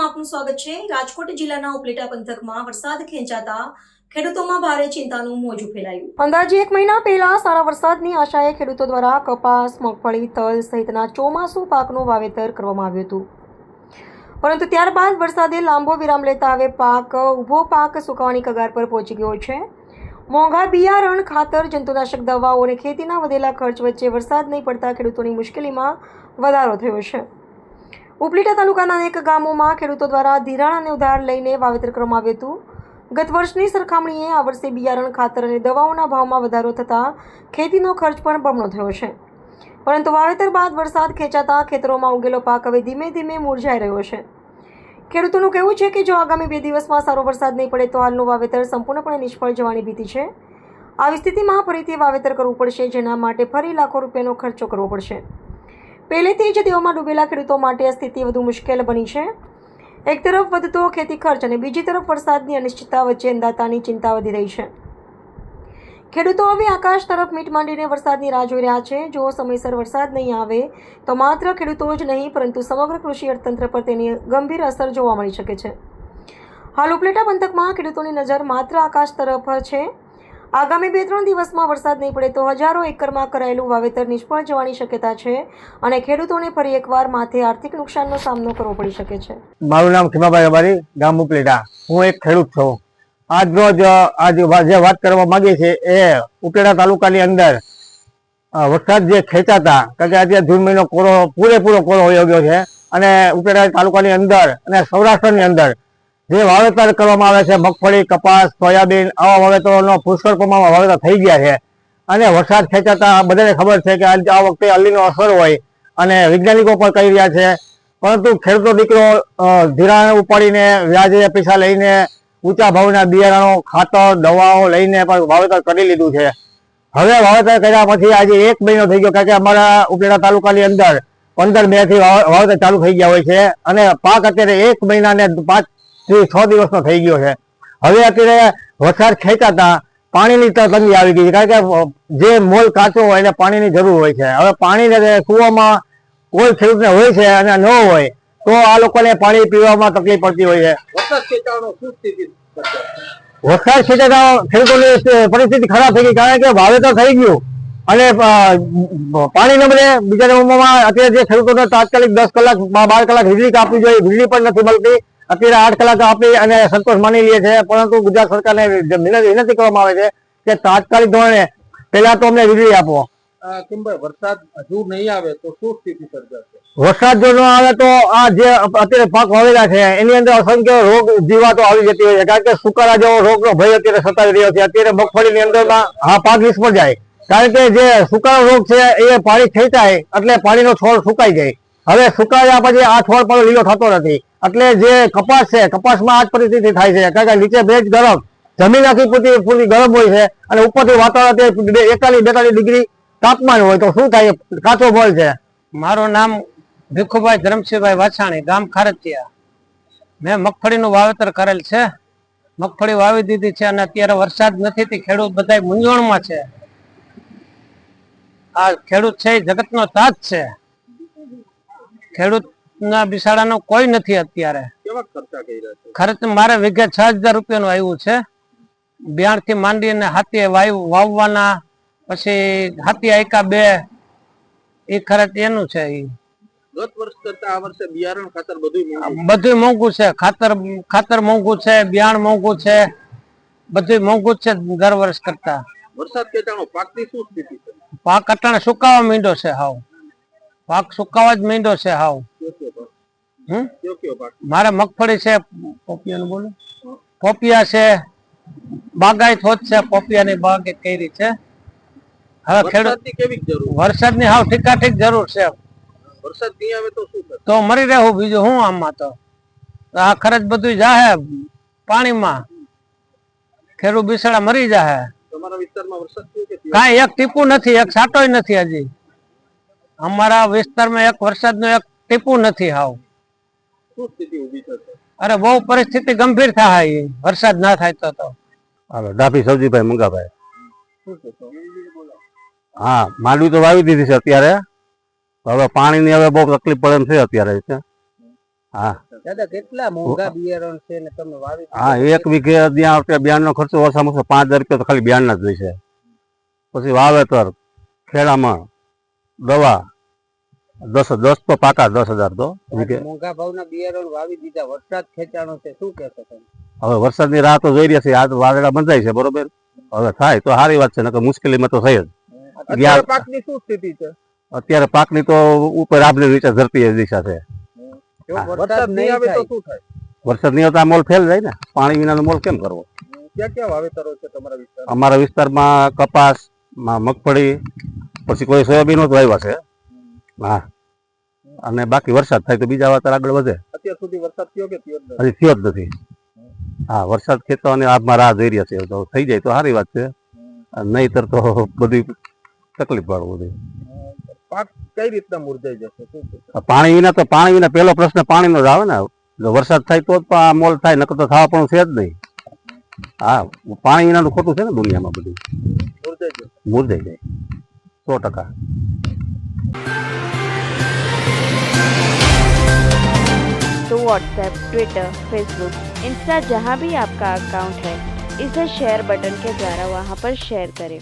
આપનું સ્વાગત છે। રાજકોટ જિલ્લાના ઉપલેટા પંથકમાં વરસાદ ખેંચાતા ખેડૂતોમાં ભારે ચિંતાનું મોજું ફેલાયું। અંદાજે 1 મહિના પહેલા સારા વરસાદની આશાએ ખેડૂતો દ્વારા કપાસ, મગફળી, તલ સહિતના ચોમાસુ પાકનું વાવેતર કરવામાં આવ્યું હતું, પરંતુ ત્યારબાદ વરસાદે લાંબો વિરામ લેતા હવે ઊભો પાક સુકાવાની કગાર પર પહોંચી ગયો છે। મોંઘા બિયારણ, ખાતર, જંતુનાશક દવાઓ અને ખેતીના વધેલા ખર્ચ વચ્ચે વરસાદ નહીં પડતા ખેડૂતોની મુશ્કેલીમાં વધારો થયો છે। ઉપલેટા તાલુકાના અનેક ગામોમાં ખેડૂતો દ્વારા ધિરાણ અને ઉધાર લઈને વાવેતર કરવામાં આવ્યું હતું। ગત વર્ષની સરખામણીએ આ વર્ષે બિયારણ, ખાતર અને દવાઓના ભાવમાં વધારો થતાં ખેતીનો ખર્ચ પણ બમણો થયો છે, પરંતુ વાવેતર બાદ વરસાદ ખેંચાતા ખેતરોમાં ઉગેલો પાક હવે ધીમે ધીમે મુરઝાઈ રહ્યો છે। ખેડૂતોનું કહેવું છે કે જો આગામી 2 દિવસમાં સારો વરસાદ નહીં પડે તો હાલનું વાવેતર સંપૂર્ણપણે નિષ્ફળ જવાની ભીતિ છે। આવી સ્થિતિમાં ફરીથી વાવેતર કરવું પડશે, જેના માટે ફરી લાખો રૂપિયાનો ખર્ચો કરવો પડશે। પહેલેથી જ દેવામાં ડૂબેલા ખેડૂતો માટે આ સ્થિતિ વધુ મુશ્કેલ બની છે। એક તરફ વધતો ખેતી ખર્ચ અને બીજી તરફ વરસાદની અનિશ્ચિતતા વચ્ચે અંદાતાની ચિંતા વધી રહી છે। ખેડૂતો હવે આકાશ તરફ મીટ માંડીને વરસાદની રાહ જોઈ રહ્યા છે। જો સમયસર વરસાદ નહીં આવે તો માત્ર ખેડૂતો જ નહીં પરંતુ સમગ્ર કૃષિ અર્થતંત્ર પર તેની ગંભીર અસર જોવા મળી શકે છે। હાલ ઉપલેટા પંથકમાં ખેડૂતોની નજર માત્ર આકાશ તરફ છે। આગામી 2-3 દિવસમાં વરસાદ નહીં પડે તો હજારો એકરમાં કરાયેલું વાવેતર નિષ્ફળ જવાની શક્યતા છે અને ખેડૂતોને ફરી એકવાર માથે આર્થિક નુકસાનનો સામનો કરવો પડી શકે છે। મારું નામ ખીમાભાઈ અબારી, ગામ ઉપલેટા। હું એક ખેડૂત છું। આજરોજ જે વાત કરવા માંગી છે એ ઉપલેટા તાલુકાની અંદર વરસાદ જે ખેંચાતા, કારણ કે આજે જૂન મહિનો પૂરેપૂરો કોરો હોઈ ગયો છે અને ઉપલેટા તાલુકાની અંદર અને સૌરાષ્ટ્રની અંદર જે વાવેતર કરવામાં આવે છે મગફળી, કપાસ, સોયાબીન, આવા વાવેતરોનો પુષ્કળ પ્રમાણમાં વાવેતર થઈ ગયા છે અને વરસાદ ખેંચાતા બધાને ખબર છે કે આ વખતે અલીનો અસર હોય અને વૈજ્ઞાનિકો પણ કહી રહ્યા છે, પરંતુ ખેડૂતો દીકરો ધિરાણ ઉપાડીને વ્યાજે પૈસા લઈને ઊંચા ભાવના બિયારણો, ખાતર, દવાઓ લઈને પણ વાવેતર કરી લીધું છે। હવે વાવેતર કર્યા પછી આજે 1 મહિનો થઈ ગયો, કારણ કે અમારા ઉપલેટા તાલુકાની અંદર 15 મે થી વાવેતર ચાલુ થઈ ગયા હોય છે અને પાક અત્યારે 1 મહિના ને 5 થી 6 દિવસનો થઈ ગયો છે। હવે અત્યારે વરસાદ ખેંચાતા પાણીની તંગી આવી ગઈ છે, કારણ કે જે મોલ કાચો હોય એને પાણીની જરૂર હોય છે। હવે પાણીને કૂવામાં કોઈ ખેડૂતને હોય છે અને ન હોય તો આ લોકોને પાણી પીવામાં તકલીફ પડતી હોય છે। વરસાદ ખેંચાતા ખેડૂતોની પરિસ્થિતિ ખરાબ થઈ ગઈ, કારણ કે વાવેતર થઈ ગયું અને પાણી ન મળે। બીજા નંબરમાં અત્યારે જે ખેડૂતોને તાત્કાલિક 10 કલાક 12 કલાક વીજળી કાપવી જોઈએ, વીજળી પણ નથી મળતી। અત્યારે 8 કલાક આપી અને સંતોષ માની લે છે, પરંતુ ગુજરાત સરકારને વિનંતી કરવામાં આવે છે કે તાત્કાલિક ધોરણે પહેલા તો અમને વીજળી આપો। વરસાદ હજુ નહીં આવે તો શું સ્થિતિ સર્જાશે? વરસાદ જો ન આવે તો આ જે અત્યારે પાક વાવેલા છે એની અંદર અસંખ્ય રોગ જીવાતો આવી જતી હોય છે, કારણ કે સુકારા જેવો રોગનો ભય અત્યારે સતાવી રહ્યો છે। અત્યારે મગફળીની અંદરમાં આ પાક નિષ્ફળ જાય, કારણ કે જે સુકારો રોગ છે એ પાણી ખેંચાય એટલે પાણીનો છોડ સુકાઈ જાય। હવે સુકાયા પછી આ છોડ પણ લીલો થતો નથી, એટલે જે કપાસ છે કપાસમાં આ જ પરિસ્થિતિ થાય છે, કારણ કે નીચે ભેજ ગરમ, જમીન આખી પૂરી ગરમ હોય છે અને ઉપરથી વાતાવરણ 41-42 ડિગ્રી તાપમાન હોય તો શું થાય? કાચો મોલ છે। મારું નામ ભીખુભાઈ ધરમસિંહભાઈ વાછાણી, ગામ ખારતિયા। મેં મગફળીનું વાવેતર કરેલ છે, મગફળી વાવી દીધી છે અને અત્યારે વરસાદ નથી, ખેડૂત બધા મૂંઝવણમાં છે। આ ખેડૂત છે જગતનો તાજ છે, ખેડૂતના બિસાડાનો કોઈ નથી અત્યારે। ખર્ચ મારે વીઘે 6000 રૂપિયાનું આવ્યું છે। બિયાણ થી માંડી અને હાથી વાવવાના, પછી હાથી આયકા 2 એ ખર્ચ એનું છે। ગત વર્ષ કરતા આ વર્ષે બિયારણ, ખાતર બધું મોંઘું છે। ખાતર મોંઘું છે, બિયાણ મોંઘું છે, બધું મોંઘું છે દર વર્ષ કરતા। વરસાદ ખેંચાણો પાકની શું સ્થિતિ છે? પાક અટાણે સુકાવા માંડ્યો છે, હાવ પાક સુકાવા જ માંડ્યો છે હાવ। મારે મગફળી છે, પોપિયાનું બોલો, પોપિયા છે, બાગાયત હોત છે, પોપિયાની બાગાયત કરી છે। હવે ખેડૂત વરસાદની હાવ ઠીકાઠીક જરૂર છે। વરસાદ નહીં આવે તો શું કરે? તો મરી રહેવું, બીજું શું આમાં? તો આ ખર્ચ બધું જાહે પાણીમાં, ખેડૂત બિસાડા મરી જાહે। તમારા વિસ્તારમાં વરસાદ થયો કે? કાંઈ એક ટીપું નથી, એક છાંટોય નથી હજી અમારા વિસ્તારમાં, એક વરસાદનું એક ટીપું નથી હાવ। શું સ્થિતિ ઊભી થશે? અરે બહુ પરિસ્થિતિ ગંભીર થાય વરસાદ ના થાય તો। હાલો, ડાભી સવજીભાઈ મંગાભાઈ। હા, માંડવી તો વાવી દીધી છે અત્યારે, હવે પાણીની હવે બહુ તકલીફ પડે એમ છે અત્યારે। હા દાદા કેટલા મોંઘા બિયારણ છે ને તમે વાવી હા 1 વીઘે ત્યાં આપણે બિયારણનો ખર્ચો ઓછામાં ઓછો 5000 રૂપિયા તો ખાલી બિયારણના જ હોય છે. પછી વાવેતર, ખેડામણ, દવા 10 તો પાકા 10,000 તો વીઘે. મોંઘા ભાવના બિયારણ વાવી દીધા, વરસાદ ખેંચાણો છે, શું કહેશો તમે? હવે વરસાદની રાહ તો જોઈ રહ્યા છે. આ તો વાદળા બંધાય છે બરોબર. હવે થાય તો સારી વાત છે, નકર મુશ્કેલીમાં તો થઈ જ. અત્યારે પાકની શું સ્થિતિ છે? અત્યારે પાકની તો ઉપર આપની નીચે ધરતી દિશા છે. જો વરસાદ નહીં આવે તો શું થાય? વરસાદ નહીં આવતા મોલ ફેલ જાય ને. પાણી વિનાનો મોલ કેમ કરવો? ક્યાં ક્યાં વાવેતરો છે તમારા વિસ્તારમાં? અમારા વિસ્તારમાં કપાસ, મગફળી, પછી કોઈ સોયાબીન જ વાવ્યા છે. હા, અને બાકી વરસાદ થાય તો બીજા વાતર આગળ વધે. અત્યાર સુધી વરસાદ થયો કે થયો જ નથી? હજી થયો જ નથી. હા, વરસાદ ખેંચવાની આમાં રાહ જોઈ રહ્યા છે. તો થઈ જાય તો સારી વાત છે, નહીતર તો બધી તકલીફ વાળું બધું. પાક કઈ રીતના મુરઝાઈ જશે? શું છે? પાણી વિના પહેલો પ્રશ્ન પાણીનો જ આવે ને. જો વરસાદ થાય તો જ આ મોલ થાય, નકર તો થવા પણ છે જ નહીં. હા, પાણી વિનાનું ખોટું છે ને દુનિયામાં બધું. મુરઝાઈ જાય 100%. तो व्हाट्सएप, ट्विटर, फेसबुक, इंस्टा जहाँ भी आपका अकाउंट है, इसे शेयर बटन के द्वारा वहाँ पर शेयर करें